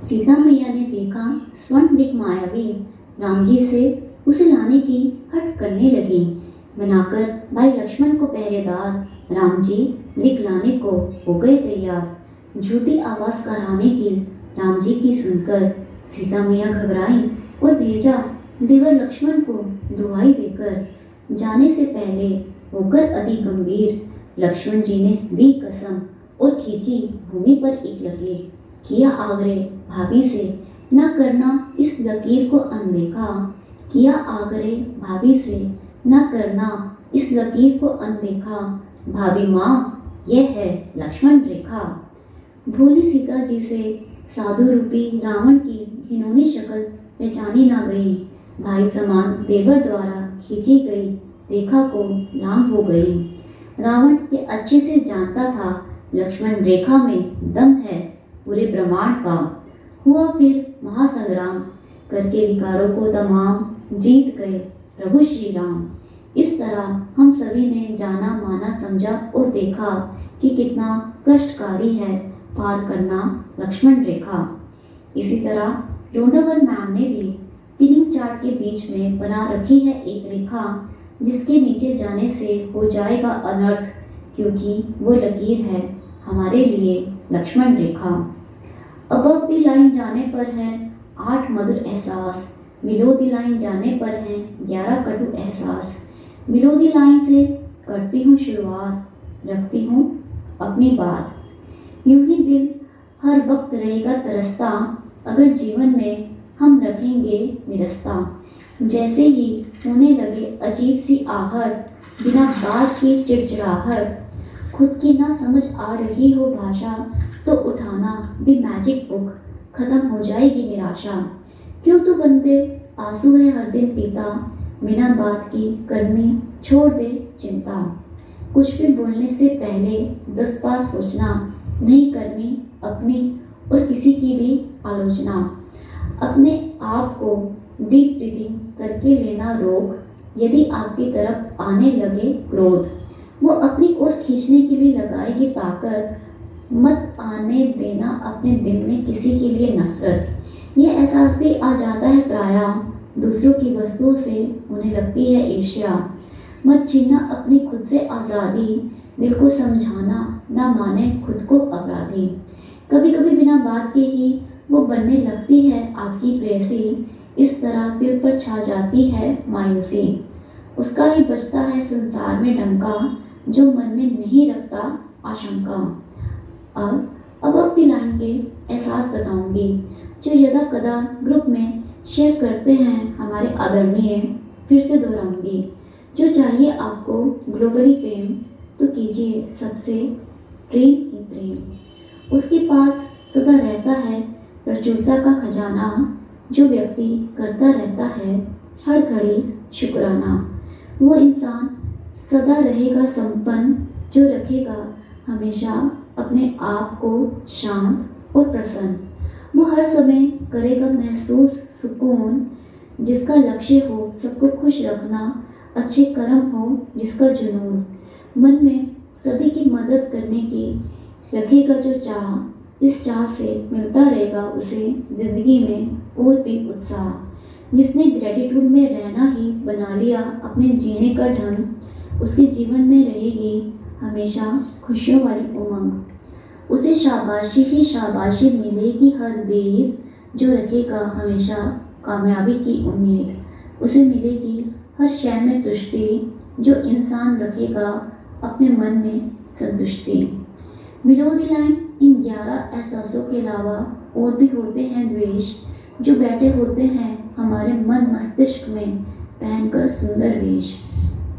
सीता मैया ने देखा स्वर्णमृग मायावी राम जी से उसे लाने की हट करने लगी। बनाकर भाई लक्ष्मण को पहरेदार राम जी मृग लाने को हो गए तैयार। झूठी आवाज कराने की राम जी की सुनकर सीता मैया घबराई और भेजा देवर लक्ष्मण को दुहाई देकर। जाने से पहले होकर अति गंभीर लक्ष्मण जी ने दी कसम और खींची भूमि पर एक लकीर। किया आग्रह भाभी से न करना इस लकीर को अनदेखा। किया आग्रह भाभी से न करना इस लकीर को अनदेखा। भाभी माँ यह है लक्ष्मण रेखा। भोली सीता जी से साधु रूपी रावण की घिनौनी शक्ल पहचानी ना गई। भाई समान देवर द्वारा खींची गई रेखा को लांघ हो गई। रावण ये अच्छे से जानता था लक्ष्मण रेखा में दम है पूरे ब्रह्मांड का। हुआ फिर महासंग्राम करके विकारों को तमाम जीत गए प्रभु श्री राम। इस तरह हम सभी ने जाना माना समझा और देखा कि कितना कष्टकारी है पार करना लक्ष्मण रेखा। इसी तरह रोंडावर मैम ने भी फिलिंग चार्ट के बीच में बना रखी है एक रेखा जिसके नीचे जाने से हो जाएगा अनर्थ, क्योंकि वो लकीर है हमारे लिए लक्ष्मण रेखा। अबव द लाइन जाने पर है 8 मधुर एहसास, बिलो द लाइन जाने पर है 11 कटु एहसास। बिलो द लाइन से करती हूँ शुरुआत, रखती हूँ अपनी बात। यूं ही दिल हर वक्त रहेगा तरसता अगर जीवन में हम रखेंगे निरस्ता। जैसे ही होने लगे अजीब सी आहट बिना बात की चिड़चिड़ाहट, खुद की ना समझ आ रही हो भाषा तो उठाना द मैजिक बुक, खत्म हो जाएगी निराशा। क्यों तू बनते आंसू है हर दिन पीता, बिना बात की करनी छोड़ दे चिंता। कुछ भी बोलने से पहले 10 बार सोचना, नहीं करनी अपनी और किसी की भी आलोचना। अपने आप को डीप ब्रीदिंग करके लेना रोक। यदि आपकी तरफ आने लगे क्रोध, वो अपनी ओर खींचने के लिए लगाएगी ताकत। मत आने देना अपने दिल में किसी के लिए नफरत। ये एहसास भी आ जाता है प्रायः दूसरों की वस्तुओं से उन्हें लगती है ईर्ष्या। मत छीनना अपनी खुद से आज़ादी, दिल को समझाना ना माने खुद को अपराधी। कभी कभी बिना बात के ही वो बनने लगती है आपकी प्रेयसी। इस तरह दिल पर छा जाती है मायूसी। उसका ही बचता है संसार में डंका, जो मन में नहीं रखता आशंका। अब अपनी लाइन के एहसास बताऊंगी जो यदा कदा ग्रुप में शेयर करते हैं हमारे आदरणीय। फिर से दोहराऊंगी, जो चाहिए आपको ग्लोबली फेम तो कीजिए सबसे प्रेम ही प्रेम। उसके पास सदा रहता है प्रचुरता का खजाना, जो व्यक्ति करता रहता है हर घड़ी शुक्राना। वो इंसान सदा रहेगा संपन्न जो रखेगा हमेशा अपने आप को शांत और प्रसन्न। वो हर समय करेगा महसूस सुकून जिसका लक्ष्य हो सबको खुश रखना, अच्छे कर्म हो जिसका जुनून। मन में सभी की मदद करने की रखेगा जो चाह, इस चाह से मिलता रहेगा उसे ज़िंदगी में और भी उत्साह। जिसने ग्रेटिट्यूड में रहना ही बना लिया अपने जीने का ढंग, उसके जीवन में रहेगी हमेशा खुशियों वाली उमंग। उसे शाबाशी ही शाबाशी मिलेगी हर देर, जो रखेगा हमेशा कामयाबी की उम्मीद। उसे मिलेगी हर शय में तुष्टि, जो इंसान रखेगा अपने मन में संतुष्टि। बिलो द लाइन इन 11 एहसासों के अलावा और भी होते हैं द्वेष, जो बैठे होते हैं हमारे मन मस्तिष्क में पहनकर सुंदर वेश।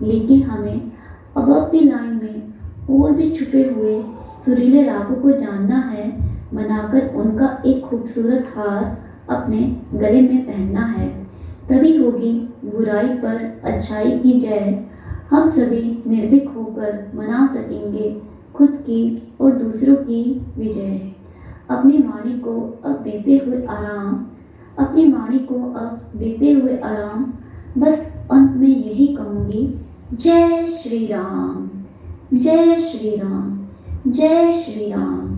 लेकिन हमें अबव द लाइन में और भी छुपे हुए सुरीले रागों को जानना है, बनाकर उनका एक खूबसूरत हार अपने गले में पहनना है। तभी होगी बुराई पर अच्छाई की जय, हम सभी निर्भीक होकर मना सकेंगे खुद की और दूसरों की विजय। अपनी वाणी को अब देते हुए आराम, अपनी वाणी को अब देते हुए आराम, बस अंत में यही कहूँगी, जय श्री राम, जय श्री राम, जय श्री राम।